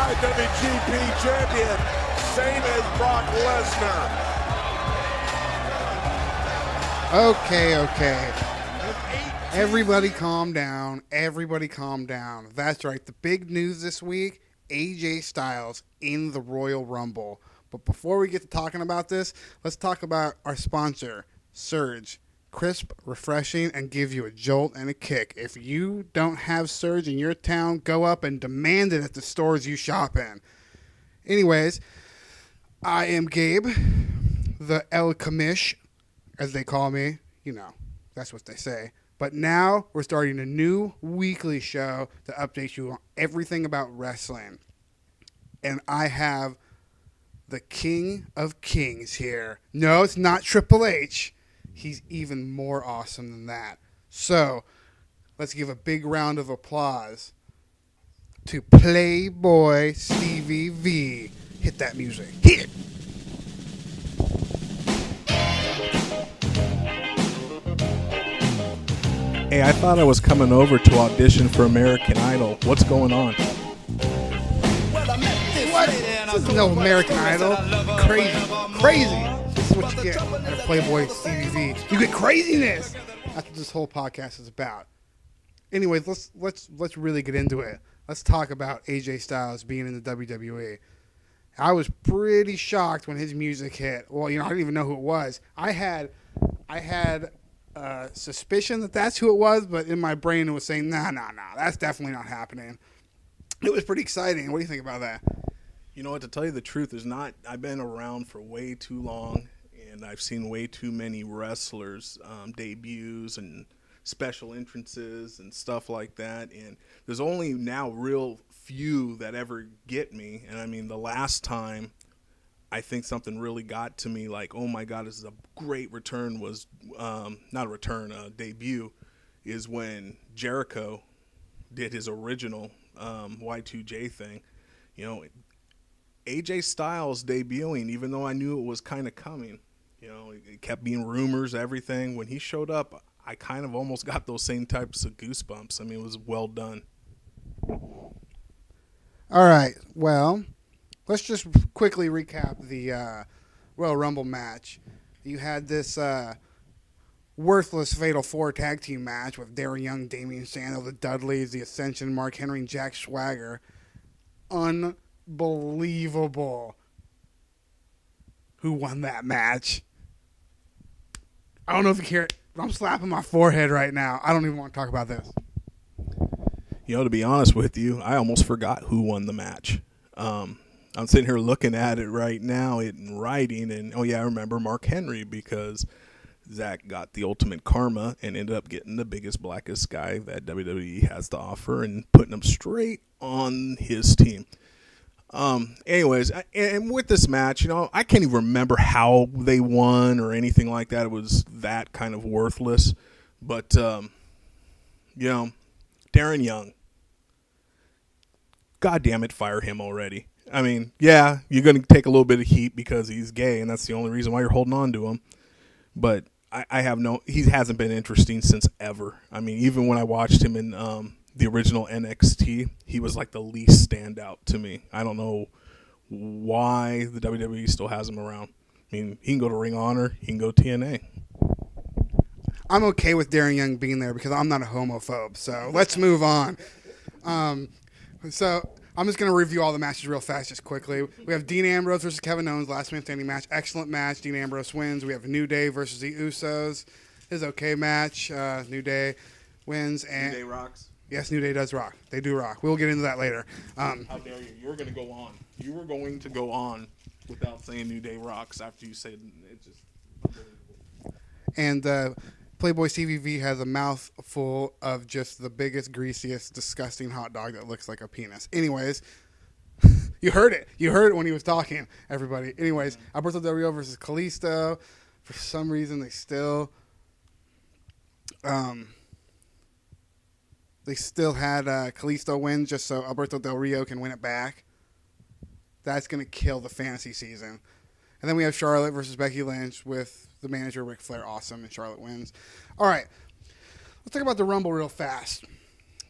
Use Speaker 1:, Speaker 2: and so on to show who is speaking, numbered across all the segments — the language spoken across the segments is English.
Speaker 1: IWGP Champion, same as Brock Lesnar.
Speaker 2: Okay. Everybody calm down. That's right. The big news this week, AJ Styles in the Royal Rumble. But before we get to talking about this, let's talk about our sponsor, Surge. Crisp, refreshing, and give you a jolt and a kick. If you don't have Surge in your town, go up and demand it at the stores you shop in. Anyways, I am Gabe, the El Kamish, as they call me. You know, that's what they say. But now we're starting a new weekly show to update you on everything about wrestling. And I have the King of Kings here. No, it's not Triple H. He's even more awesome than that. So, let's give a big round of applause to Playboy Stevie V. Hit that music. Hit it.
Speaker 3: Hey, I thought I was coming over to audition for American Idol. What's going on?
Speaker 2: What? This is no American Idol. Crazy. This is what you get at Playboy Stevie V. You get craziness. That's what this whole podcast is about. Anyways, let's really get into it. Let's talk about AJ Styles being in the WWE. I was pretty shocked when his music hit. Well, I didn't even know who it was. I had suspicion that that's who it was, but in my brain it was saying, nah, that's definitely not happening. It was pretty exciting. What do you think about that?
Speaker 3: You know what, to tell you the truth, I've been around for way too long, and I've seen way too many wrestlers debuts and special entrances and stuff like that, and there's only now real few that ever get me. And I mean, the last time I think something really got to me, like, oh my God, this is a great return, was not a return, a debut, is when Jericho did his original Y2J thing. AJ Styles debuting, even though I knew it was kind of coming, it kept being rumors, everything. When he showed up, I kind of almost got those same types of goosebumps. I mean, it was well done.
Speaker 2: All right, well, let's just quickly recap the Royal Rumble match. You had this worthless Fatal 4 tag team match with Darren Young, Damian Sandow, the Dudleys, the Ascension, Mark Henry, and Jack Swagger. Unbelievable. Who won that match? I don't know if you hear it, but I'm slapping my forehead right now. I don't even want to talk about this.
Speaker 3: To be honest with you, I almost forgot who won the match. I'm sitting here looking at it right now in writing, and I remember Mark Henry, because Zach got the ultimate karma and ended up getting the biggest, blackest guy that WWE has to offer and putting him straight on his team. Anyways, and with this match, I can't even remember how they won or anything like that. It was that kind of worthless. But, Darren Young, God damn it, fire him already. I mean, yeah, you're going to take a little bit of heat because he's gay, and that's the only reason why you're holding on to him. But he hasn't been interesting since ever. I mean, even when I watched him in the original NXT, he was like the least standout to me. I don't know why the WWE still has him around. I mean, he can go to Ring of Honor, he can go TNA.
Speaker 2: I'm okay with Darren Young being there because I'm not a homophobe. So let's move on. So I'm just going to review all the matches real fast, just quickly. We have Dean Ambrose versus Kevin Owens, last man standing match. Excellent match. Dean Ambrose wins. We have New Day versus the Usos. His okay match. New Day wins. And
Speaker 3: New Day rocks.
Speaker 2: Yes, New Day does rock. They do rock. We'll get into that later.
Speaker 3: How dare you? You were going to go on. You were going to go on without saying New Day rocks after you said it. Just
Speaker 2: and Playboy CVV has a mouth full of just the biggest, greasiest, disgusting hot dog that looks like a penis. Anyways, you heard it. You heard it when he was talking, everybody. Anyways, Alberto Del Rio versus Kalisto. For some reason, they still had Kalisto win just so Alberto Del Rio can win it back. That's going to kill the fantasy season. And then we have Charlotte versus Becky Lynch with the manager Ric Flair. Awesome, and Charlotte wins. All right, let's talk about the Rumble real fast.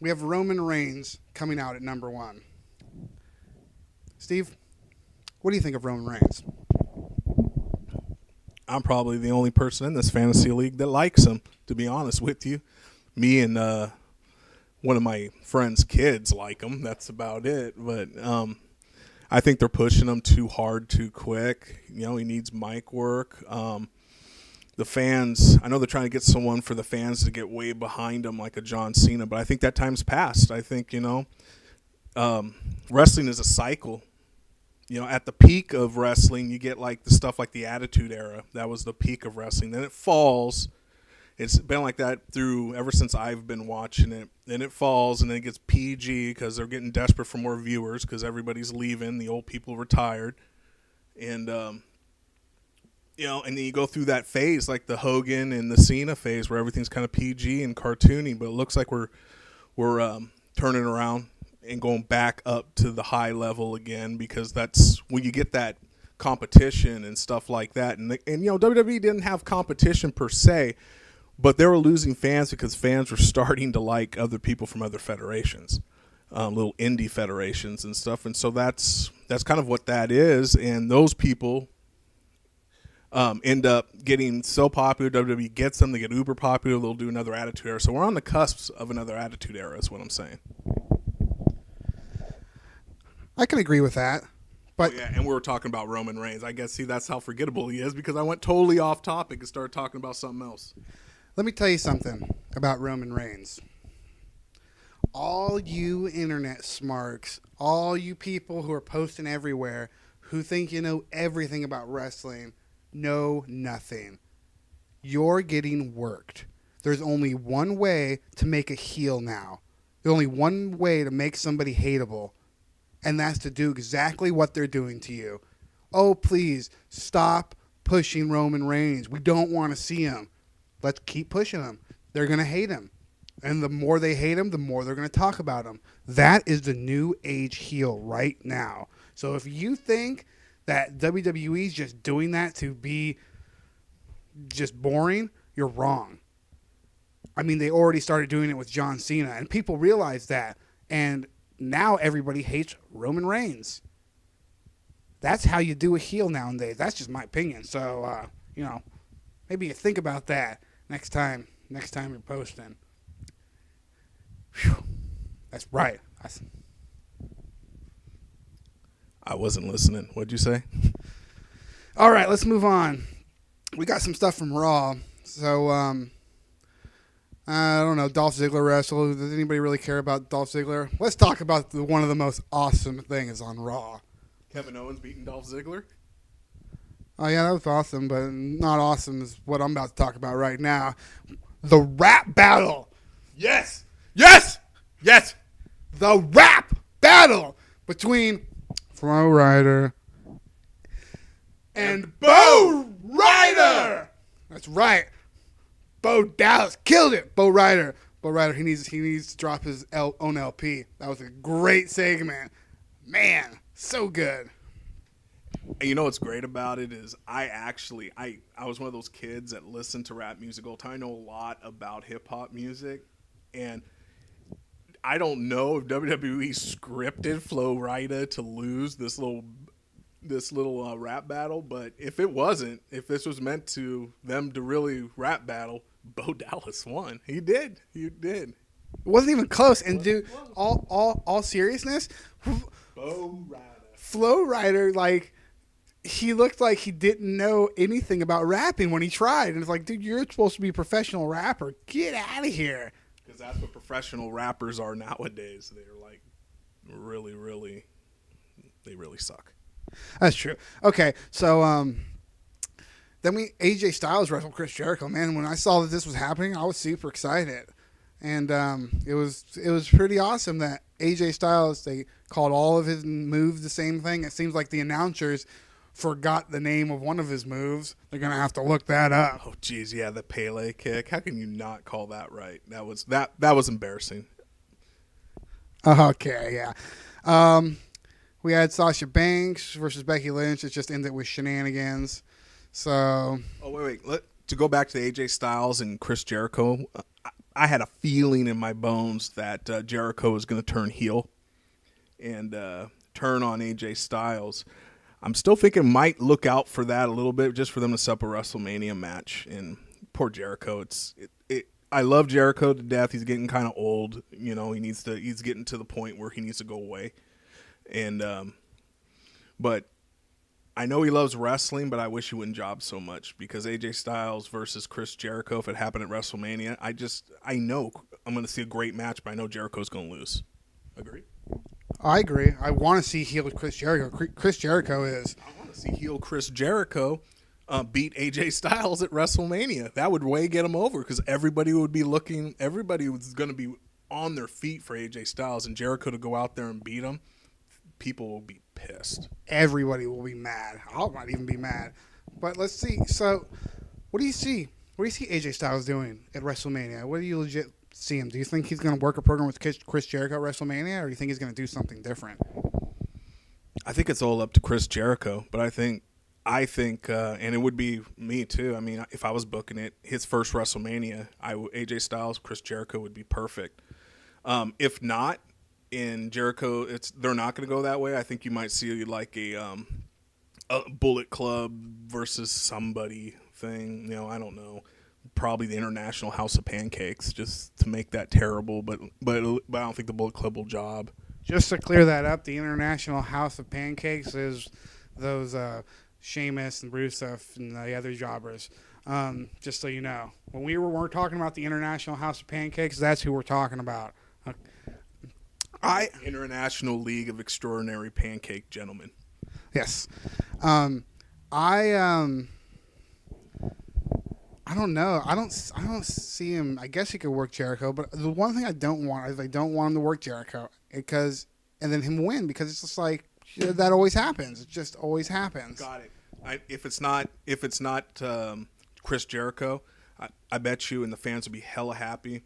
Speaker 2: We have Roman Reigns coming out at number 1. Steve, what do you think of Roman Reigns?
Speaker 3: I'm probably the only person in this fantasy league that likes him, to be honest with you. Me and one of my friends' kids like him. That's about it. But I think they're pushing him too hard, too quick. He needs mic work. The fans, I know they're trying to get someone for the fans to get way behind him like a John Cena, but I think that time's passed. I think, wrestling is a cycle. At the peak of wrestling, you get like the stuff like the Attitude Era. That was the peak of wrestling. Then it falls. It's been like that ever since I've been watching it. Then it falls, and then it gets PG because they're getting desperate for more viewers because everybody's leaving. The old people retired. And, and then you go through that phase, like the Hogan and the Cena phase, where everything's kind of PG and cartoony. But it looks like we're turning around and going back up to the high level again, because that's when you get that competition and stuff like that. And WWE didn't have competition per se, but they were losing fans because fans were starting to like other people from other federations, little indie federations and stuff. And so that's kind of what that is. And those people end up getting so popular. WWE gets them, they get uber popular, they'll do another Attitude Era. So we're on the cusp of another Attitude Era is what I'm saying.
Speaker 2: I can agree with that. But
Speaker 3: and we were talking about Roman Reigns. I guess, that's how forgettable he is, because I went totally off topic and started talking about something else.
Speaker 2: Let me tell you something about Roman Reigns. All you internet smarks, all you people who are posting everywhere, who think you know everything about wrestling, know nothing. You're getting worked. There's only one way to make a heel now. There's only one way to make somebody hateable, and that's to do exactly what they're doing to you. Oh, please, stop pushing Roman Reigns. We don't want to see him. Let's keep pushing him. They're going to hate him. And the more they hate him, the more they're going to talk about him. That is the new age heel right now. So if you think that WWE is just doing that to be just boring, you're wrong. I mean, they already started doing it with John Cena, and people realize that. And now everybody hates Roman Reigns. That's how you do a heel nowadays. That's just my opinion. So, maybe you think about that next time you're posting. Whew. That's right.
Speaker 3: I wasn't listening. What'd you say?
Speaker 2: All right, let's move on. We got some stuff from Raw. So, I don't know, Dolph Ziggler wrestled. Does anybody really care about Dolph Ziggler? Let's talk about one of the most awesome things on Raw.
Speaker 3: Kevin Owens beating Dolph Ziggler?
Speaker 2: Oh, yeah, that was awesome, but not awesome is what I'm about to talk about right now. The rap battle.
Speaker 3: Yes! Yes! Yes!
Speaker 2: The rap battle between Flo Rida and Bo Ryder. That's right. Bo Dallas killed it. Bo Ryder, he needs to drop his own LP. That was a great segment. Man, so good.
Speaker 3: And you know what's great about it is I was one of those kids that listened to rap music all the time. I know a lot about hip-hop music, and I don't know if WWE scripted Flo Rida to lose this little rap battle, but if this was meant to them to really rap battle, Bo Dallas won. He did. It
Speaker 2: wasn't even close. And dude, all seriousness,
Speaker 3: Bo Rida.
Speaker 2: Flo Rida, like, he looked like he didn't know anything about rapping when he tried. And it's like, dude, you're supposed to be a professional rapper. Get out of here.
Speaker 3: Because that's what professional rappers are nowadays. They're like really, they really suck.
Speaker 2: That's true. Okay, so then AJ Styles wrestled Chris Jericho. Man, when I saw that this was happening, I was super excited. And it was pretty awesome that AJ Styles, they called all of his moves the same thing. It seems like the announcers forgot the name of one of his moves. They're going to have to look that up.
Speaker 3: Oh, geez, yeah, the Pele kick. How can you not call that right? That was embarrassing.
Speaker 2: Okay, yeah. We had Sasha Banks versus Becky Lynch. It just ended with shenanigans. So.
Speaker 3: Oh, wait. To go back to AJ Styles and Chris Jericho, I had a feeling in my bones that Jericho was going to turn heel and turn on AJ Styles. I'm still thinking might look out for that a little bit, just for them to set up a WrestleMania match. And poor Jericho, I love Jericho to death. He's getting kind of old, he's getting to the point where he needs to go away. And but I know he loves wrestling, but I wish he wouldn't job so much, because AJ Styles versus Chris Jericho, if it happened at WrestleMania, I know I'm going to see a great match, but I know Jericho's going to lose. Agree?
Speaker 2: I agree. I want to see heel Chris Jericho. Chris Jericho is.
Speaker 3: I want to see heel Chris Jericho beat AJ Styles at WrestleMania. That would way get him over, because everybody was going to be on their feet for AJ Styles, and Jericho to go out there and beat him. People will be pissed.
Speaker 2: Everybody will be mad. I might even be mad. But let's see. So, what do you see? What do you see AJ Styles doing at WrestleMania? What do you legit see him? Do you think he's going to work a program with Chris Jericho at WrestleMania, or do you think he's going to do something different?
Speaker 3: I think it's all up to Chris Jericho, but I think, and it would be me too. I mean, if I was booking it, his first WrestleMania, AJ Styles, Chris Jericho would be perfect. If not, in Jericho, they're not going to go that way. I think you might see like a Bullet Club versus somebody thing. I don't know. Probably the International House of Pancakes, just to make that terrible. But I don't think the Bullet Club will job.
Speaker 2: Just to clear that up, the International House of Pancakes is those Sheamus and Rusev and the other jobbers. Just so you know, when we're talking about the International House of Pancakes, that's who we're talking about.
Speaker 3: International League of Extraordinary Pancake Gentlemen.
Speaker 2: Yes. I don't know. I don't see him. I guess he could work Jericho, but the one thing I don't want is I don't want him to work Jericho and then him win, because it's just like that always happens. It just always happens.
Speaker 3: Got it. If it's not Chris Jericho, I bet you and the fans will be hella happy.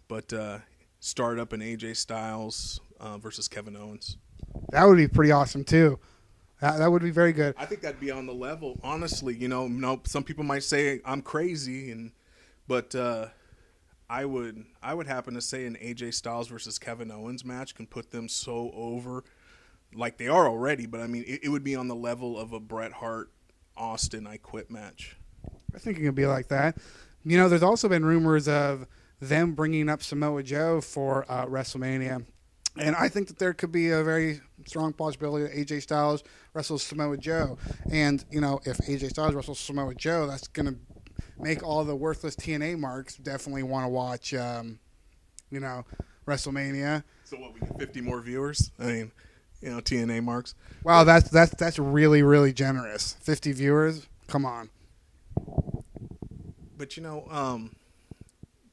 Speaker 3: But start up an AJ Styles versus Kevin Owens.
Speaker 2: That would be pretty awesome too. That would be very good.
Speaker 3: I think that'd be on the level. Honestly, some people might say I'm crazy, but I would happen to say an AJ Styles versus Kevin Owens match can put them so over, like they are already. But I mean, it would be on the level of a Bret Hart Austin I Quit match.
Speaker 2: I think it could be like that. There's also been rumors of them bringing up Samoa Joe for WrestleMania. And I think that there could be a very strong possibility that AJ Styles wrestles Samoa Joe. And, if AJ Styles wrestles Samoa Joe, that's going to make all the worthless TNA marks definitely want to watch, WrestleMania.
Speaker 3: So what, we get 50 more viewers? I mean, TNA marks.
Speaker 2: Wow, that's really, really generous. 50 viewers? Come on.
Speaker 3: But,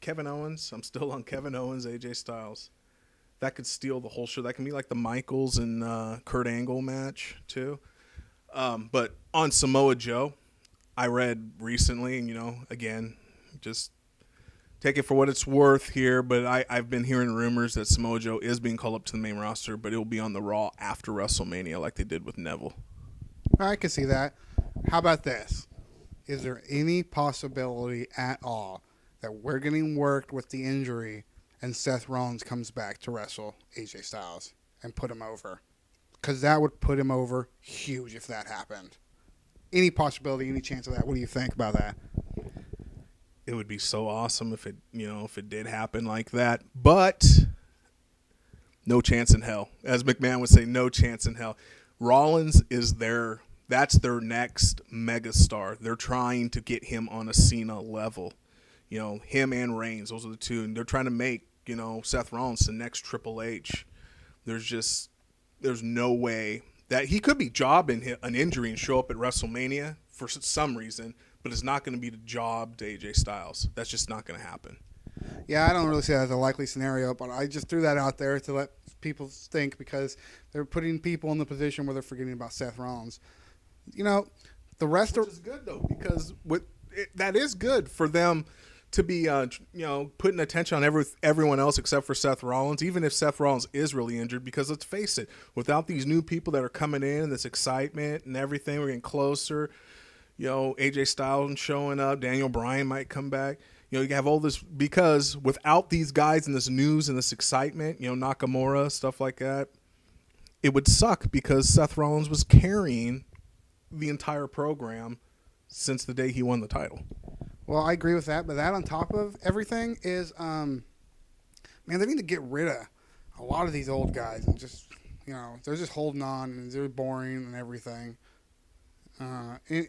Speaker 3: Kevin Owens, I'm still on Kevin Owens, AJ Styles. That could steal the whole show. That can be like the Michaels and Kurt Angle match too. But on Samoa Joe, I read recently, and again, just take it for what it's worth here. But I've been hearing rumors that Samoa Joe is being called up to the main roster, but it will be on the Raw after WrestleMania, like they did with Neville.
Speaker 2: I can see that. How about this? Is there any possibility at all that we're getting worked with the injury and Seth Rollins comes back to wrestle AJ Styles and put him over? Because that would put him over huge if that happened. Any possibility, any chance of that? What do you think about that?
Speaker 3: It would be so awesome if it did happen like that. But no chance in hell. As McMahon would say, no chance in hell. Rollins is that's their next megastar. They're trying to get him on a Cena level. Him and Reigns, those are the two. And they're trying to make, Seth Rollins the next Triple H. There's no way that he could be jobbing an injury and show up at WrestleMania for some reason, but it's not going to be the job to AJ Styles. That's just not going to happen.
Speaker 2: Yeah, I don't really see that as a likely scenario, but I just threw that out there to let people think, because they're putting people in the position where they're forgetting about Seth Rollins. The rest
Speaker 3: Which is good, though, because that is good for them to be, putting attention on everyone else except for Seth Rollins, even if Seth Rollins is really injured, because let's face it, without these new people that are coming in, this excitement and everything, we're getting closer, AJ Styles showing up, Daniel Bryan might come back, you have all this, because without these guys and this news and this excitement, Nakamura, stuff like that, it would suck because Seth Rollins was carrying the entire program since the day he won the title.
Speaker 2: Well, I agree with that, but that on top of everything is, man, they need to get rid of a lot of these old guys and just, they're just holding on and they're boring and everything.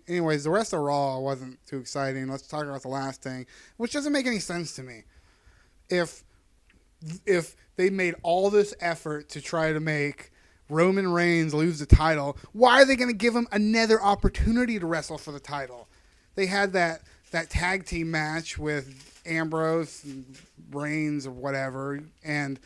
Speaker 2: Anyways, the rest of Raw wasn't too exciting. Let's talk about the last thing, which doesn't make any sense to me. If they made all this effort to try to make Roman Reigns lose the title, why are they going to give him another opportunity to wrestle for the title? They had that tag team match with Ambrose and Reigns or whatever, and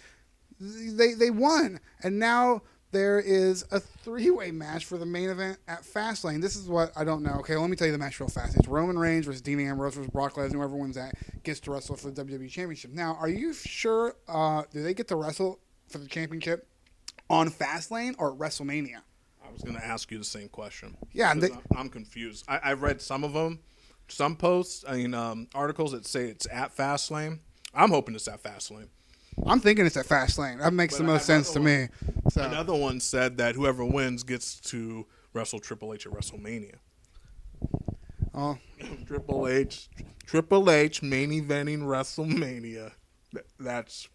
Speaker 2: they won. And now there is a 3-way match for the main event at Fastlane. This is what I don't know. Okay, let me tell you the match real fast. It's Roman Reigns versus Dean Ambrose versus Brock Lesnar. Whoever wins that gets to wrestle for the WWE Championship. Now, are you sure, do they get to wrestle for the championship on Fastlane or at WrestleMania?
Speaker 3: I was going to ask you the same question.
Speaker 2: Yeah.
Speaker 3: I'm confused. I've read some of them, some posts, articles that say it's at Fastlane. I'm hoping it's at Fastlane.
Speaker 2: I'm thinking it's at Fastlane. That makes the most sense to me. So.
Speaker 3: Another one said that whoever wins gets to wrestle Triple H at WrestleMania.
Speaker 2: Oh,
Speaker 3: Triple H main eventing WrestleMania. That's,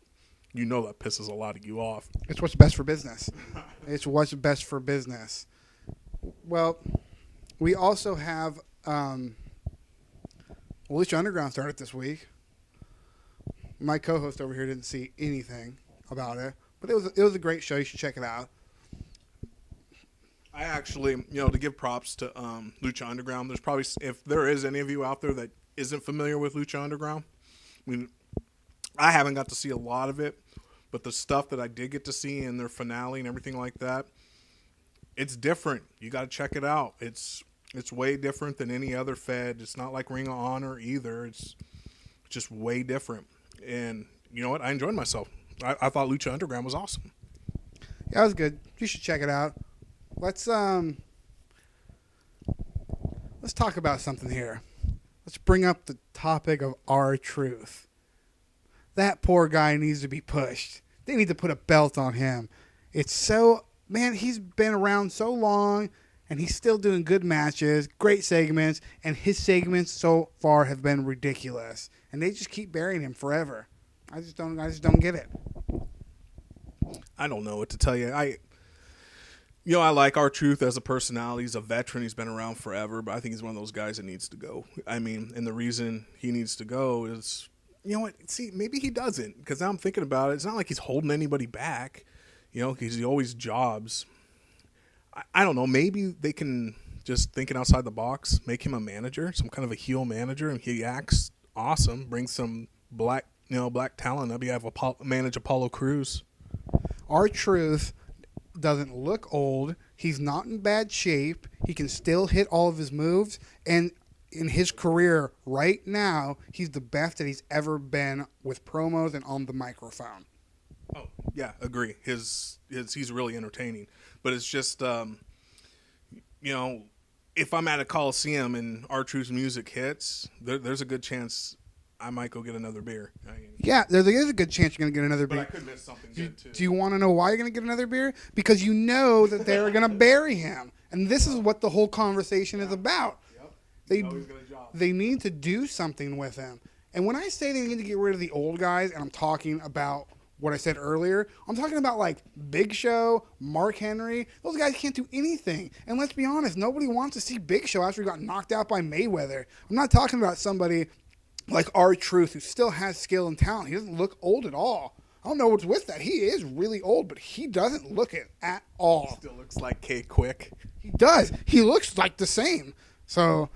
Speaker 3: that pisses a lot of you off.
Speaker 2: It's what's best for business. It's what's best for business. Well, we also have Lucha Underground started this week. My co-host over here didn't see anything about it, but it was a great show. You should check it out.
Speaker 3: I actually, to give props to Lucha Underground, there's probably, if there is any of you out there that isn't familiar with Lucha Underground, I haven't got to see a lot of it, but the stuff that I did get to see in their finale and everything like that, it's different. You got to check it out. It's way different than any other Fed. It's not like Ring of Honor either. It's just way different. And you know what? I enjoyed myself. I thought Lucha Underground was awesome.
Speaker 2: Yeah, it was good. You should check it out. Let's talk about something here. Let's bring up the topic of R-Truth. That poor guy needs to be pushed. They need to put a belt on him. He's been around so long, and he's still doing good matches, great segments, and his segments so far have been ridiculous. And they just keep burying him forever. I just don't get it.
Speaker 3: I don't know what to tell you. I like R-Truth as a personality. He's a veteran. He's been around forever, but I think he's one of those guys that needs to go. And the reason he needs to go is, maybe he doesn't, because now I'm thinking about it. It's not like he's holding anybody back, because he always jobs. I don't know. Maybe they can, just thinking outside the box, make him a manager, some kind of a heel manager, and he acts awesome. Bring some black talent up. You have manage Apollo Crews.
Speaker 2: R-Truth doesn't look old. He's not in bad shape. He can still hit all of his moves. And in his career right now, he's the best that he's ever been with promos and on the microphone.
Speaker 3: Oh, yeah, agree. He's really entertaining. But it's just, if I'm at a Coliseum and R-Truth's music hits, there's a good chance I might go get another beer.
Speaker 2: Yeah, there is a good chance you're going to get another beer.
Speaker 3: But I could miss something good, too.
Speaker 2: Do you want to know why you're going to get another beer? Because you know that they're going to bury him. And this is what the whole conversation is about. Yep. They need to do something with him. And when I say they need to get rid of the old guys, and I'm talking about what I said earlier, I'm talking about like Big Show, Mark Henry. Those guys can't do anything. And let's be honest, nobody wants to see Big Show after he got knocked out by Mayweather. I'm not talking about somebody like R-Truth, who still has skill and talent. He doesn't look old at all. I don't know what's with that. He is really old, but he doesn't look it at all.
Speaker 3: Still looks like K-Quick.
Speaker 2: He does. He looks like the same. So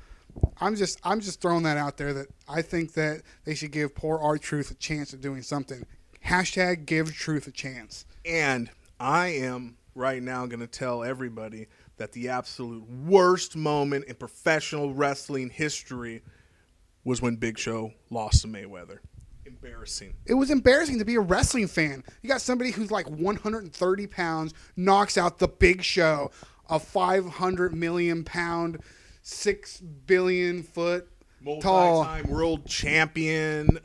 Speaker 2: I'm just throwing that out there that I think that they should give poor R-Truth a chance of doing something. # give Truth a chance.
Speaker 3: And I am right now going to tell everybody that the absolute worst moment in professional wrestling history was when Big Show lost to Mayweather. Embarrassing.
Speaker 2: It was embarrassing to be a wrestling fan. You got somebody who's like 130 pounds, knocks out the Big Show, a 500 million pound, 6 billion foot tall,
Speaker 3: multi-time world champion,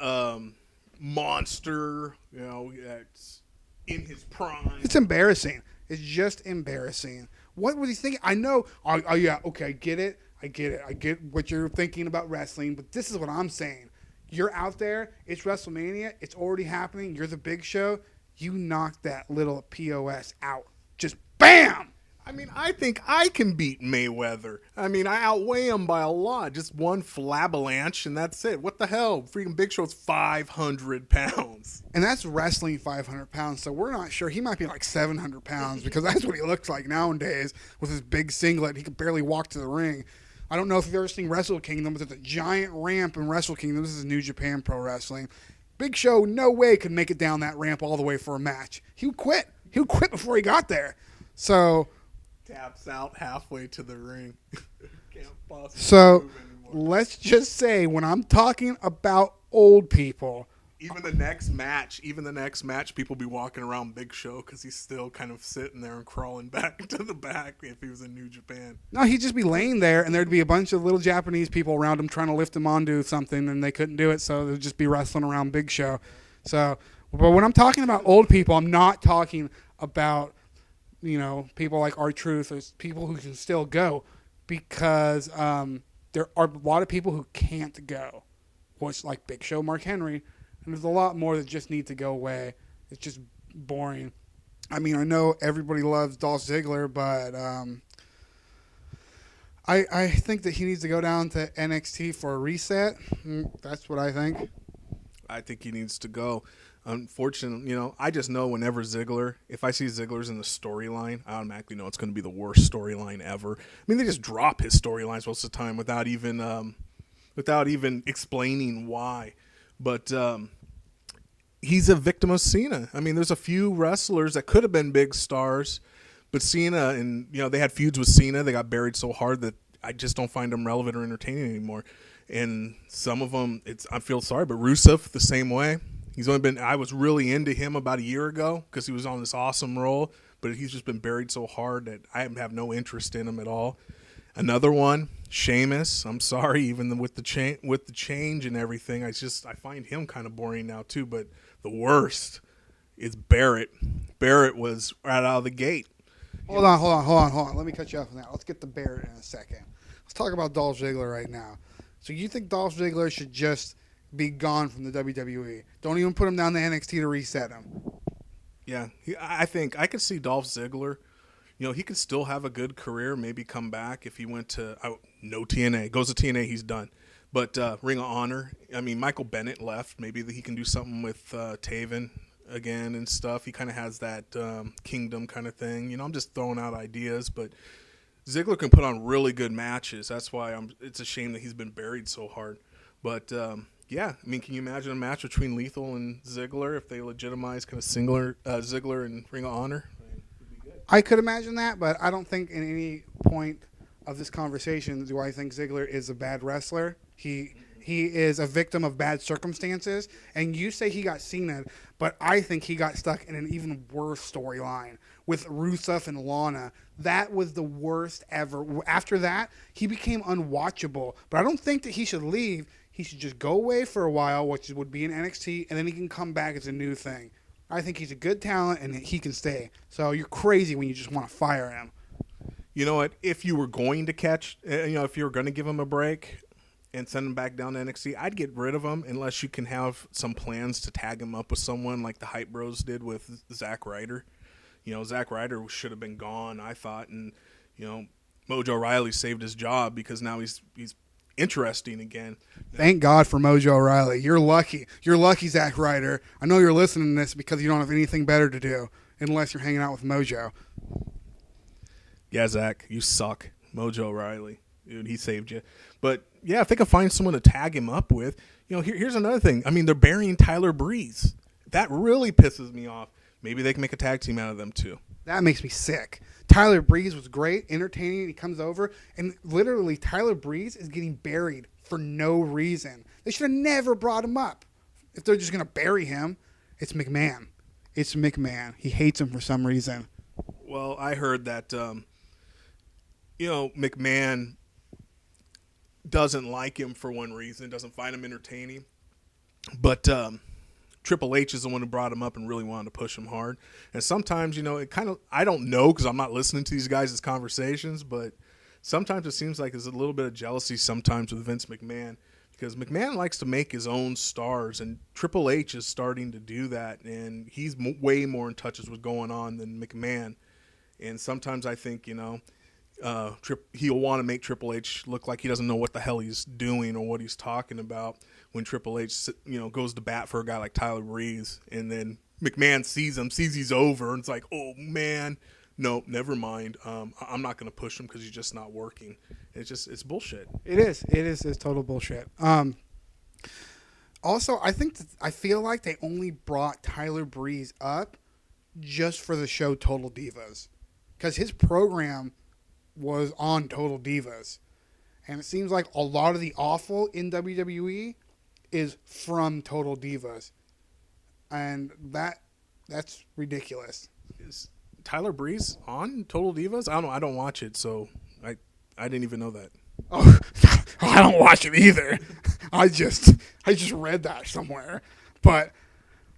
Speaker 3: monster, that's in his prime.
Speaker 2: It's embarrassing. It's just embarrassing. What was he thinking? I know. Oh yeah, okay, I get it. I get what you're thinking about wrestling, but this is what I'm saying. You're out there. It's WrestleMania. It's already happening. You're the Big Show. You knocked that little POS out. Just BAM!
Speaker 3: I mean, I think I can beat Mayweather. I mean, I outweigh him by a lot. Just one flabalanche, and that's it. What the hell? Freaking Big Show's 500 pounds.
Speaker 2: And that's wrestling 500 pounds, so we're not sure. He might be like 700 pounds because that's what he looks like nowadays with his big singlet. He can barely walk to the ring. I don't know if you've ever seen Wrestle Kingdom, but there's a giant ramp in Wrestle Kingdom. This is New Japan Pro Wrestling. Big Show, no way could make it down that ramp all the way for a match. He would quit. He would quit before he got there. So...
Speaker 3: taps out halfway to the ring. Can't possibly
Speaker 2: So
Speaker 3: move anymore.
Speaker 2: let's just say when I'm talking about old people,
Speaker 3: Even the next match, people be walking around Big Show because he's still kind of sitting there and crawling back to the back if he was in New Japan.
Speaker 2: no, he'd just be laying there and there'd be a bunch of little Japanese people around him trying to lift him onto something and they couldn't do it, so they'd just be wrestling around Big Show. So, but when I'm talking about old people, I'm not talking about, you know, people like R-Truth or people who can still go, because there are a lot of people who can't go, which like Big Show, Mark Henry, and there's a lot more that just need to go away. It's just boring. I mean, I know everybody loves Dolph Ziggler, but I think that he needs to go down to NXT for a reset. That's what I think.
Speaker 3: I think he needs to go. Unfortunately, you know, I just know whenever if I see Ziggler's in the storyline, I automatically know it's going to be the worst storyline ever. I mean, they just drop his storylines most of the time without even explaining why. But he's a victim of Cena. I mean, there's a few wrestlers that could have been big stars, but Cena, and you know, they had feuds with Cena. They got buried so hard that I just don't find them relevant or entertaining anymore. And some of them, I feel sorry, but Rusev the same way. I was really into him about a year ago because he was on this awesome roll, but he's just been buried so hard that I have no interest in him at all. Another one, Sheamus. I'm sorry, even with the change and everything, I find him kind of boring now too. But the worst is Barrett. Barrett was right out of the gate.
Speaker 2: Hold on. Let me cut you off on that. Let's get to Barrett in a second. Let's talk about Dolph Ziggler right now. So you think Dolph Ziggler should just be gone from the WWE? Don't even put him down to NXT to reset him.
Speaker 3: Yeah, I think I could see Dolph Ziggler. You know, he could still have a good career, maybe come back if he went to no TNA. Goes to TNA, he's done. But Ring of Honor, I mean, Michael Bennett left. Maybe he can do something with Taven again and stuff. He kind of has that Kingdom kind of thing. You know, I'm just throwing out ideas, but Ziggler can put on really good matches. That's why it's a shame that he's been buried so hard. But yeah, I mean, can you imagine a match between Lethal and Ziggler if they legitimize kind of Ziggler and Ring of Honor?
Speaker 2: I could imagine that, but I don't think in any point of this conversation do I think Ziggler is a bad wrestler. He is a victim of bad circumstances, and you say he got Cena, but I think he got stuck in an even worse storyline with Rusev and Lana. That was the worst ever. After that, he became unwatchable, but I don't think that he should leave. He should just go away for a while, which would be in NXT, and then he can come back as a new thing. I think he's a good talent, and he can stay. So you're crazy when you just want to fire him.
Speaker 3: You know what? If you were going to if you were going to give him a break and send him back down to NXT, I'd get rid of him unless you can have some plans to tag him up with someone like the Hype Bros did with Zack Ryder. You know, Zack Ryder should have been gone, I thought, and you know, Mojo Rawley saved his job because now he's interesting again.
Speaker 2: Thank God for Mojo Rawley. You're lucky. You're lucky, Zack Ryder. I know you're listening to this because you don't have anything better to do unless you're hanging out with Mojo.
Speaker 3: Yeah, Zach, you suck. Mojo Rawley. Dude, he saved you. But, yeah, if they could find someone to tag him up with, you know, here's another thing. I mean, they're burying Tyler Breeze. That really pisses me off. Maybe they can make a tag team out of them, too.
Speaker 2: That makes me sick. Tyler Breeze was great, entertaining. He comes over, and literally Tyler Breeze is getting buried for no reason. They should have never brought him up. If they're just going to bury him, it's McMahon. It's McMahon. He hates him for some reason.
Speaker 3: Well, I heard that, McMahon doesn't like him for one reason, doesn't find him entertaining. But Triple H is the one who brought him up and really wanted to push him hard. And sometimes, it kind of, I don't know because I'm not listening to these guys' conversations, but sometimes it seems like there's a little bit of jealousy sometimes with Vince McMahon because McMahon likes to make his own stars, and Triple H is starting to do that, and he's way more in touch with what's going on than McMahon. And sometimes I think, he'll want to make Triple H look like he doesn't know what the hell he's doing or what he's talking about when Triple H, goes to bat for a guy like Tyler Breeze, and then McMahon sees he's over, and it's like, oh, man, no, never mind. I'm not going to push him because he's just not working. It's bullshit.
Speaker 2: It is. It's total bullshit. Also, I feel like they only brought Tyler Breeze up just for the show Total Divas because his program was on Total Divas. And it seems like a lot of the awful in WWE is from Total Divas. And that's ridiculous.
Speaker 3: Is Tyler Breeze on Total Divas? I don't watch it, so I didn't even know that.
Speaker 2: Oh, I don't watch it either. I just read that somewhere. But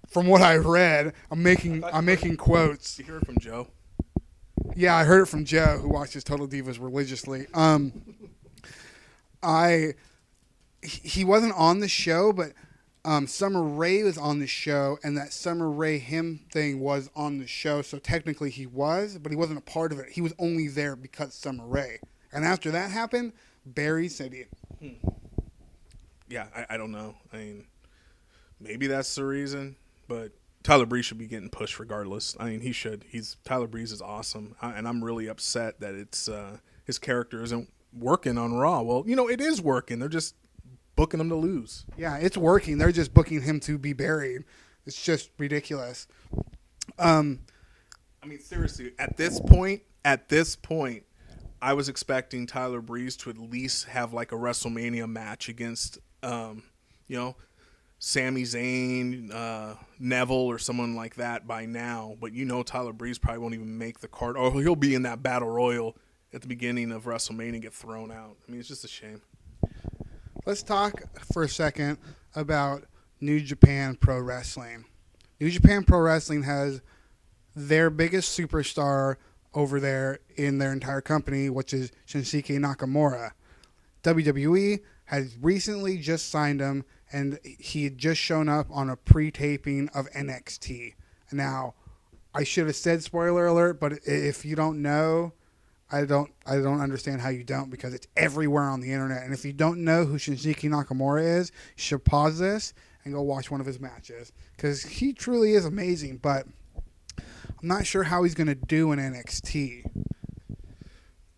Speaker 2: from what I read, I'm making quotes.
Speaker 3: Did you hear it from Joe?
Speaker 2: Yeah, I heard it from Joe, who watches Total Divas religiously. He wasn't on the show, but Summer Rae was on the show, and that Summer Rae him thing was on the show. So technically he was, but he wasn't a part of it. He was only there because Summer Rae. And after that happened, Barry City.
Speaker 3: Yeah, I don't know. I mean, maybe that's the reason, but Tyler Breeze should be getting pushed regardless. I mean, he should. Tyler Breeze is awesome, and I'm really upset that it's his character isn't working on Raw. Well, it is working. They're just booking him to lose.
Speaker 2: Yeah, it's working. They're just booking him to be buried. It's just ridiculous.
Speaker 3: I mean, seriously, at this point, I was expecting Tyler Breeze to at least have like a WrestleMania match against, Sami Zayn, Neville, or someone like that by now. But Tyler Breeze probably won't even make the card, or he'll be in that battle royal at the beginning of WrestleMania and get thrown out. I mean, it's just a shame.
Speaker 2: Let's talk for a second about New Japan Pro Wrestling. New Japan Pro Wrestling has their biggest superstar over there in their entire company, which is Shinsuke Nakamura. WWE has recently just signed him, and he had just shown up on a pre-taping of NXT. Now, I should have said spoiler alert, but if you don't know, I don't understand how you don't, because it's everywhere on the internet. And if you don't know who Shinsuke Nakamura is, you should pause this and go watch one of his matches, because he truly is amazing. But I'm not sure how he's going to do in NXT.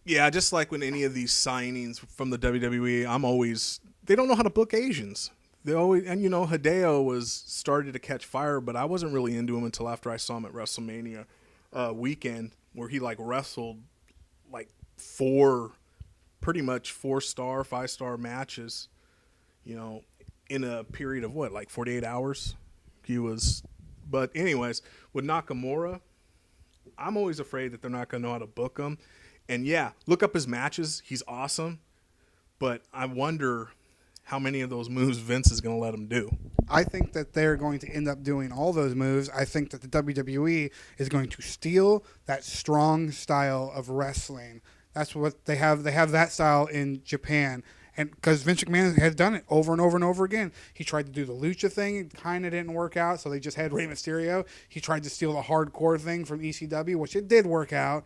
Speaker 3: Yeah, just like when any of these signings from the WWE, they don't know how to book Asians. They always, and Hideo was started to catch fire, but I wasn't really into him until after I saw him at WrestleMania weekend, where he wrestled pretty much 4-star, 5-star matches, in a period of 48 hours. But anyways, with Nakamura, I'm always afraid that they're not going to know how to book him. And yeah, look up his matches. He's awesome. But I wonder how many of those moves Vince is going to let him do.
Speaker 2: I think that they're going to end up doing all those moves. I think that the WWE is going to steal that strong style of wrestling. That's what they have. They have that style in Japan. And because Vince McMahon has done it over and over and over again. He tried to do the lucha thing. It kind of didn't work out, so they just had Rey Mysterio. He tried to steal the hardcore thing from ECW, which it did work out.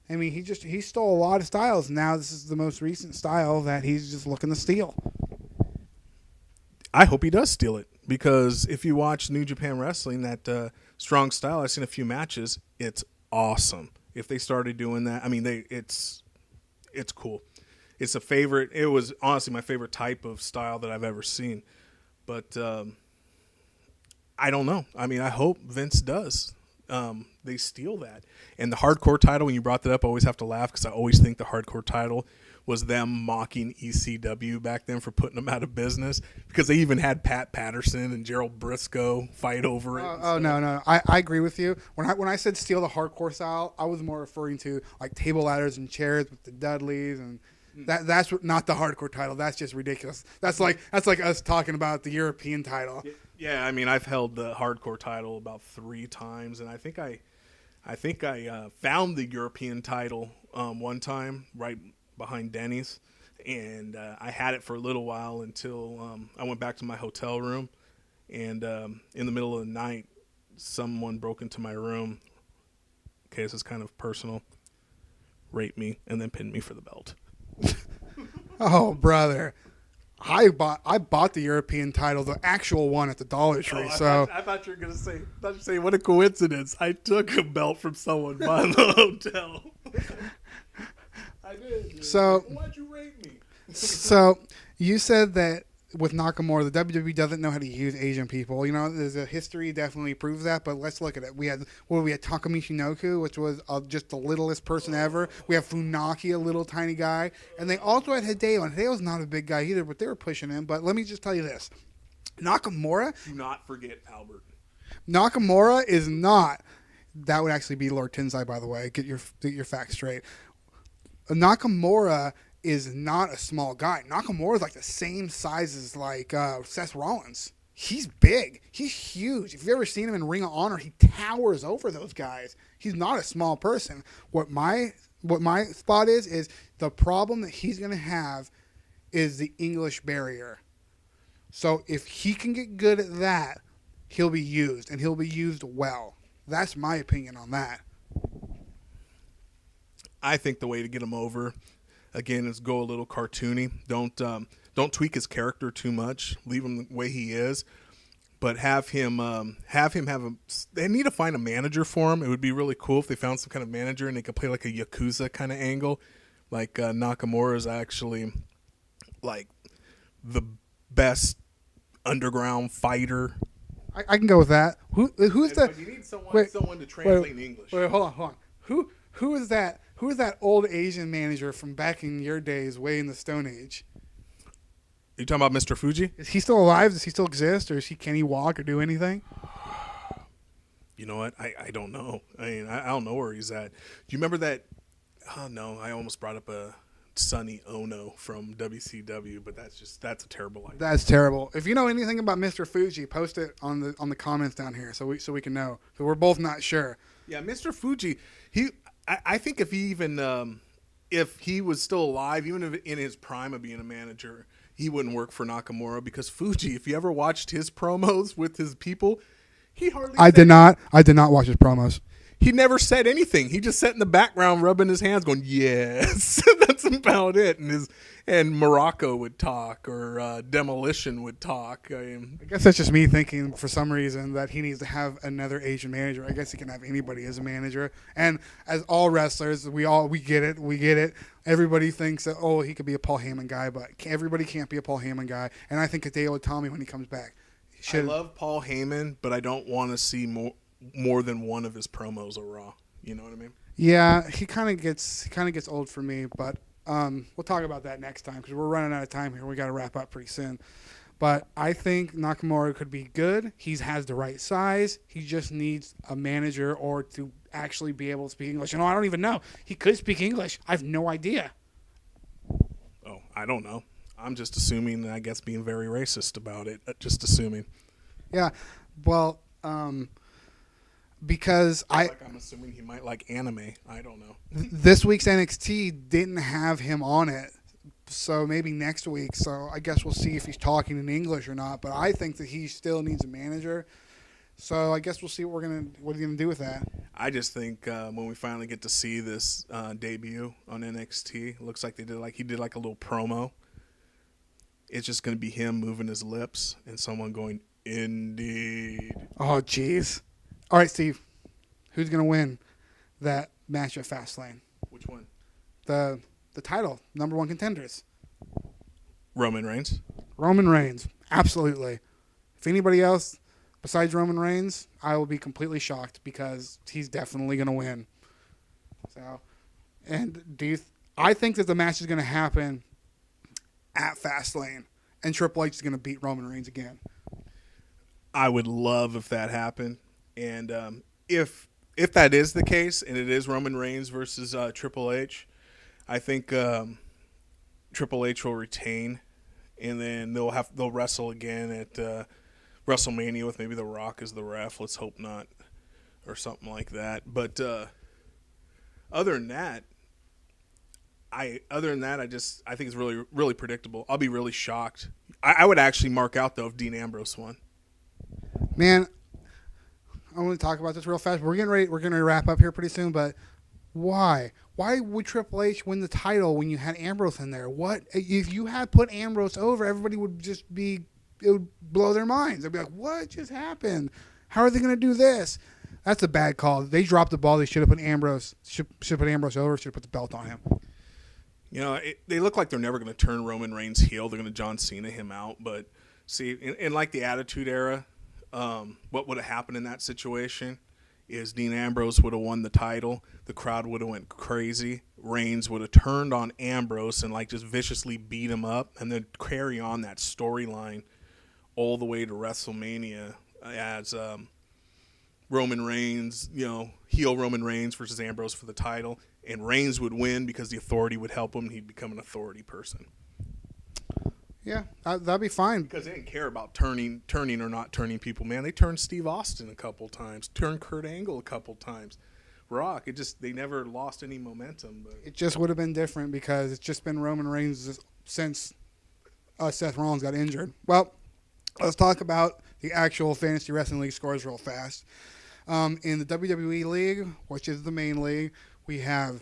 Speaker 2: I mean, he stole a lot of styles. Now this is the most recent style that he's just looking to steal.
Speaker 3: I hope he does steal it, because if you watch New Japan Wrestling, that strong style, I've seen a few matches. It's awesome. If they started doing that, I mean, it's cool. It's a favorite. It was honestly my favorite type of style that I've ever seen. But I don't know. I mean, I hope Vince does. They steal that. And the hardcore title, when you brought that up, I always have to laugh, because I always think the hardcore title was them mocking ECW back then for putting them out of business, because they even had Pat Patterson and Gerald Briscoe fight over it.
Speaker 2: No. I agree with you. When I said steal the hardcore style, I was more referring to table ladders and chairs with the Dudleys, and not the hardcore title. That's just ridiculous. That's like us talking about the European title.
Speaker 3: Yeah, I mean, I've held the hardcore title about 3 times, and I think I found the European title one time right behind Denny's, and I had it for a little while until I went back to my hotel room, and in the middle of the night, someone broke into my room. Okay, this is kind of personal. Raped me and then pinned me for the belt.
Speaker 2: Oh, brother. I bought the European title, the actual one at the Dollar Tree.
Speaker 3: I thought you were gonna say, what a coincidence! I took a belt from someone by the hotel. I did.
Speaker 2: So
Speaker 3: why'd you rape me?
Speaker 2: So you said that with Nakamura, the WWE doesn't know how to use Asian people. You know, there's a history definitely proves that. But let's look at it. We had Takumi Shinoku, which was just the littlest person ever. We have Funaki, a little tiny guy, and they also had Hideo. And Hideo's not a big guy either, but they were pushing him. But let me just tell you this: Nakamura.
Speaker 3: Do not forget Albert.
Speaker 2: Nakamura is not. That would actually be Lord Tensai, by the way. Get your facts straight. Nakamura is not a small guy. Nakamura is like the same size as like Seth Rollins. He's big. He's huge. If you've ever seen him in Ring of Honor, he towers over those guys. He's not a small person. What my spot is the problem that he's going to have is the English barrier. So if he can get good at that, he'll be used, and he'll be used well. That's my opinion on that.
Speaker 3: I think the way to get him over, again, is go a little cartoony. Don't tweak his character too much. Leave him the way he is, but have him have a. They need to find a manager for him. It would be really cool if they found some kind of manager and they could play like a Yakuza kind of angle, like Nakamura is actually like the best underground fighter.
Speaker 2: I can go with that. Who's the?
Speaker 3: But you need someone to translate in English.
Speaker 2: Wait, hold on. Who is that? Who is that old Asian manager from back in your days, way in the Stone Age?
Speaker 3: Are you talking about Mr. Fuji?
Speaker 2: Is he still alive? Does he still exist, or can he walk or do anything?
Speaker 3: You know what? I don't know. I mean, I don't know where he's at. Do you remember that? Oh no, I almost brought up a Sonny Ono from WCW, but that's a terrible idea.
Speaker 2: That's terrible. If you know anything about Mr. Fuji, post it on the comments down here so we can know. So we're both not sure.
Speaker 3: Yeah, Mr. Fuji. I think if he was still alive, even if in his prime of being a manager, he wouldn't work for Nakamura because Fuji, if you ever watched his promos with his people, he hardly.
Speaker 2: I did not watch his promos.
Speaker 3: He never said anything. He just sat in the background rubbing his hands going, yes. That's about it. And Morocco would talk or Demolition would talk. I
Speaker 2: guess that's just me thinking for some reason that he needs to have another Asian manager. I guess he can have anybody as a manager. And as all wrestlers, we get it. Everybody thinks that, he could be a Paul Heyman guy, but everybody can't be a Paul Heyman guy. And I think Hideo Itami, when he comes back,
Speaker 3: I love Paul Heyman, but I don't want to see more than one of his promos are Raw. You know what I mean?
Speaker 2: Yeah, he kind of gets old for me, but we'll talk about that next time because we're running out of time here. We got to wrap up pretty soon. But I think Nakamura could be good. He has the right size. He just needs a manager or to actually be able to speak English. I don't even know. He could speak English. I have no idea.
Speaker 3: Oh, I don't know. I'm just assuming, and I guess being very racist about it. Just assuming.
Speaker 2: Yeah, well, because I'm
Speaker 3: assuming he might like anime. I don't know.
Speaker 2: This week's NXT didn't have him on it, so maybe next week. So I guess we'll see if he's talking in English or not. But I think that he still needs a manager. So I guess we'll see what he's gonna do with that.
Speaker 3: I just think when we finally get to see this debut on NXT, it looks like he did like a little promo. It's just gonna be him moving his lips and someone going, "Indeed."
Speaker 2: Oh, jeez. All right, Steve. Who's gonna win that match at Fastlane?
Speaker 3: Which one?
Speaker 2: The title, number 1 contenders.
Speaker 3: Roman Reigns.
Speaker 2: Roman Reigns, absolutely. If anybody else besides Roman Reigns, I will be completely shocked because he's definitely going to win. So, and I think that the match is going to happen at Fastlane, and Triple H is going to beat Roman Reigns again.
Speaker 3: I would love if that happened, and if that is the case, and it is Roman Reigns versus Triple H, I think Triple H will retain, and then they'll wrestle again at WrestleMania with maybe The Rock as the ref. Let's hope not, or something like that. But other than that, I think it's really, really predictable. I'll be really shocked. I would actually mark out though if Dean Ambrose won.
Speaker 2: Man, I want to talk about this real fast. We're getting ready. We're going to wrap up here pretty soon. But why? Why would Triple H win the title when you had Ambrose in there? What if you had put Ambrose over? Everybody would just be. It would blow their minds. They'd be like, "What just happened? How are they going to do this?" That's a bad call. They dropped the ball. They should have put Ambrose. Should put Ambrose over. Should have put the belt on him.
Speaker 3: You know, they look like they're never going to turn Roman Reigns heel. They're going to John Cena him out. But see, in like the Attitude Era, what would have happened in that situation is Dean Ambrose would have won the title. The crowd would have went crazy. Reigns would have turned on Ambrose and like just viciously beat him up, and then carry on that storyline all the way to WrestleMania as Roman Reigns, heel Roman Reigns versus Ambrose for the title. And Reigns would win because the Authority would help him. He'd become an Authority person.
Speaker 2: Yeah, that'd be fine.
Speaker 3: Because they didn't care about turning or not turning people, man. They turned Steve Austin a couple times, turned Kurt Angle a couple times. Rock, they never lost any momentum. But
Speaker 2: it just would have been different because it's just been Roman Reigns since Seth Rollins got injured. Well, let's talk about the actual Fantasy Wrestling League scores real fast. In the WWE League, which is the main league, we have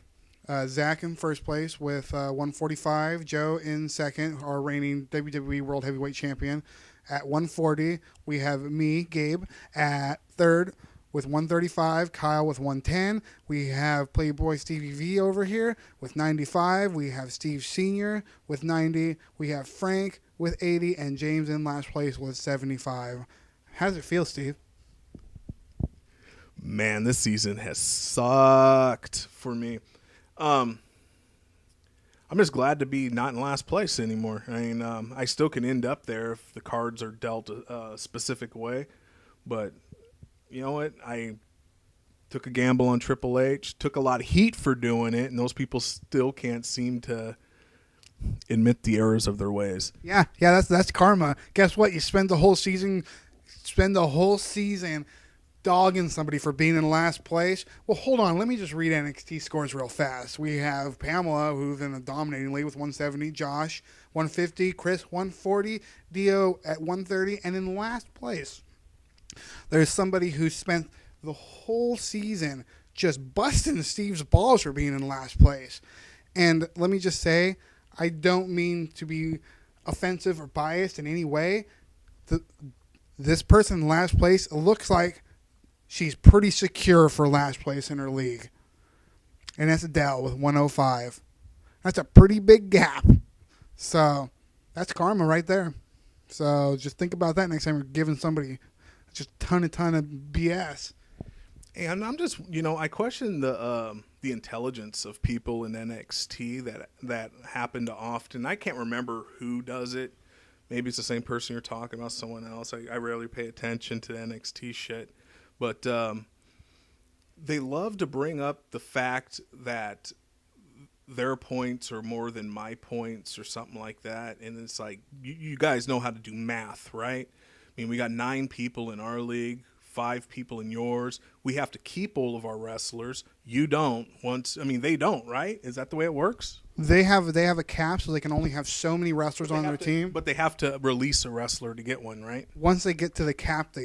Speaker 2: Zach in first place with 145. Joe in second, our reigning WWE World Heavyweight Champion, at 140. We have me, Gabe, at third with 135. Kyle with 110. We have Playboy Stevie V over here with 95. We have Steve Sr. with 90. We have Frank with 80. And James in last place with 75. How does it feel, Steve?
Speaker 3: Man, this season has sucked for me. I'm just glad to be not in last place anymore. I mean, I still can end up there if the cards are dealt a specific way. But you know what? I took a gamble on Triple H, took a lot of heat for doing it, and those people still can't seem to admit the errors of their ways.
Speaker 2: Yeah, that's karma. Guess what? You spend the whole season dogging somebody for being in last place. Well, hold on. Let me just read NXT scores real fast. We have Pamela, who's in a dominating lead with 170. Josh, 150. Chris, 140. Dio at 130. And in last place, there's somebody who spent the whole season just busting Steve's balls for being in last place. And let me just say, I don't mean to be offensive or biased in any way. This person in last place looks like she's pretty secure for last place in her league. And that's Adele with 105. That's a pretty big gap. So that's karma right there. So just think about that next time you're giving somebody just a ton of BS.
Speaker 3: And I'm just, I question the intelligence of people in NXT that happen to often. I can't remember who does it. Maybe it's the same person you're talking about, someone else. I rarely pay attention to NXT shit. But they love to bring up the fact that their points are more than my points or something like that. And it's like, you guys know how to do math, right? I mean, we got 9 people in our league, 5 people in yours. We have to keep all of our wrestlers. You don't. They don't, right? Is that the way it works?
Speaker 2: They have a cap, so they can only have so many wrestlers on their team.
Speaker 3: But they have to release a wrestler to get one, right?
Speaker 2: Once they get to the cap,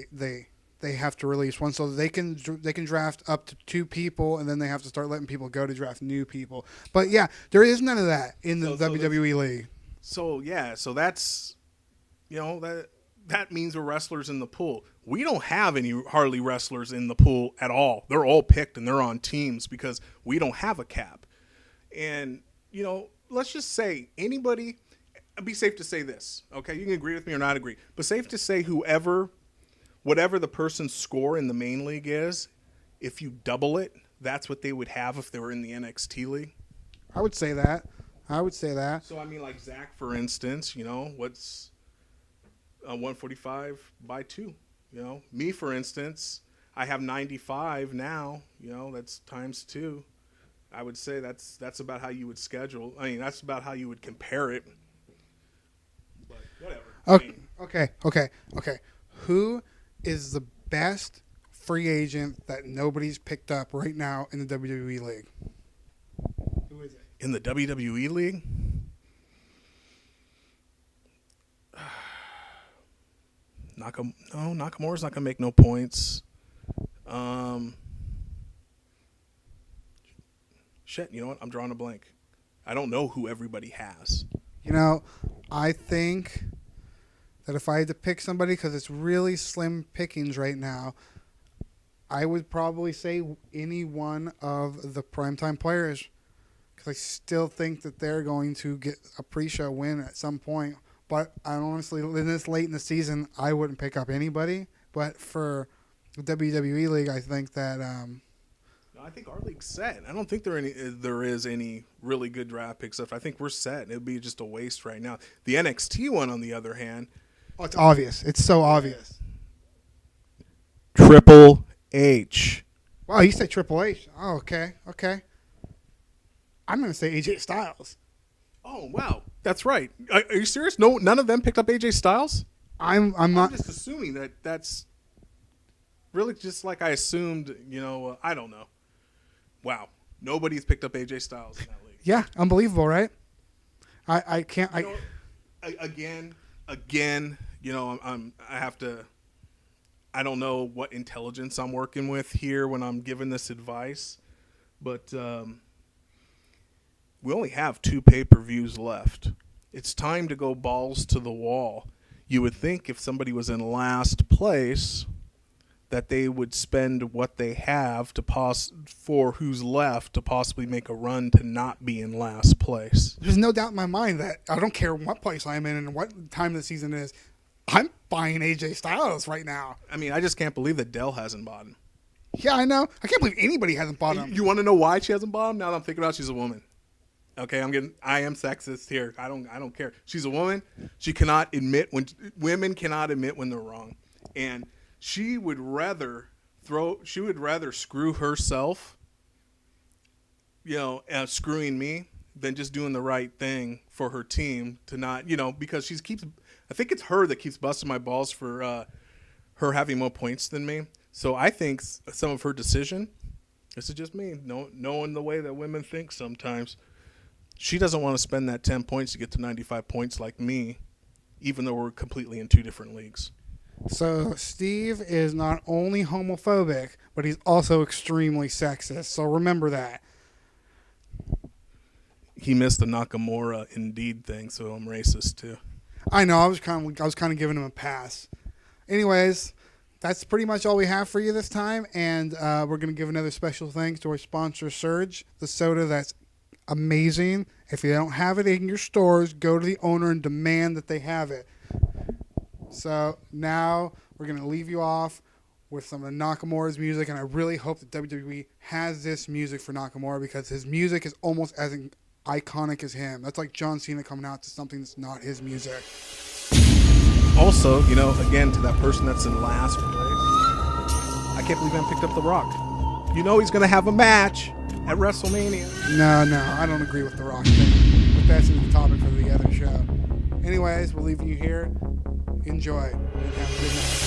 Speaker 2: they have to release one, so they can draft up to 2 people, and then they have to start letting people go to draft new people. But yeah, there is none of that in the WWE league.
Speaker 3: So that's that means we're wrestlers in the pool. We don't have any hardly wrestlers in the pool at all. They're all picked and they're on teams because we don't have a cap. And let's just say anybody. It'd be safe to say this, okay? You can agree with me or not agree, but safe to say whatever the person's score in the main league is, if you double it, that's what they would have if they were in the NXT league.
Speaker 2: I would say that.
Speaker 3: So, like Zach, for instance, what's 145 by 2? Me, for instance, I have 95 now. That's times 2. I would say that's about how you would schedule. That's about how you would compare it. But whatever.
Speaker 2: Okay. Who is the best free agent that nobody's picked up right now in the WWE league? Who is it?
Speaker 3: In the WWE league? Nakamura's not going to make no points. Shit, you know what? I'm drawing a blank. I don't know who everybody has.
Speaker 2: You know, I think that if I had to pick somebody, because it's really slim pickings right now, I would probably say any one of the primetime players, because I still think that they're going to get a pre-show win at some point. But I honestly, in this late in the season, I wouldn't pick up anybody. But for the WWE League, I think that
Speaker 3: No, I think our league's set. I don't think there is any really good draft picks. I think we're set. It would be just a waste right now. The NXT one, on the other hand,
Speaker 2: oh, it's obvious. It's so obvious.
Speaker 3: Triple H.
Speaker 2: Wow, you say Triple H? Oh, okay. I'm going to say AJ Styles.
Speaker 3: Oh, wow. That's right. Are you serious? No, none of them picked up AJ Styles?
Speaker 2: I'm not.
Speaker 3: I'm just assuming that's really just like I assumed, I don't know. Wow. Nobody's picked up AJ Styles in that league.
Speaker 2: Yeah, unbelievable, right? I can't.
Speaker 3: Again, I have to. I don't know what intelligence I'm working with here when I'm giving this advice, but we only have 2 pay-per-views left. It's time to go balls to the wall. You would think if somebody was in last place that they would spend what they have for who's left to possibly make a run to not be in last place.
Speaker 2: There's no doubt in my mind that I don't care what place I'm in and what time of the season it is. I'm buying AJ Styles right now.
Speaker 3: I mean, I just can't believe that Dell hasn't bought him.
Speaker 2: Yeah, I know. I can't believe anybody hasn't bought him.
Speaker 3: You want to know why she hasn't bought him? Now that I'm thinking about it, she's a woman. Okay, I am sexist here. I don't care. She's a woman. Women cannot admit when they're wrong. And she would rather screw herself, screwing me than just doing the right thing for her team to not, because I think it's her that keeps busting my balls for her having more points than me. So I think some of her decision, this is just me, knowing the way that women think sometimes, she doesn't want to spend that 10 points to get to 95 points like me, even though we're completely in 2 different leagues.
Speaker 2: So Steve is not only homophobic, but he's also extremely sexist. So remember that.
Speaker 3: He missed the Nakamura Indeed thing, so I'm racist too.
Speaker 2: I know. I was kind of giving him a pass. Anyways, that's pretty much all we have for you this time, and we're going to give another special thanks to our sponsor, Surge, the soda that's amazing. If you don't have it in your stores, go to the owner and demand that they have it. So now we're going to leave you off with some of Nakamura's music, and I really hope that WWE has this music for Nakamura because his music is almost as iconic as him. That's like John Cena coming out to something that's not his music.
Speaker 3: Also, again, to that person that's in last place, I can't believe I picked up The Rock. He's going to have a match at WrestleMania.
Speaker 2: No, I don't agree with The Rock thing. But that's the topic for the other show. Anyways, we're leaving you here. Enjoy and have a good night.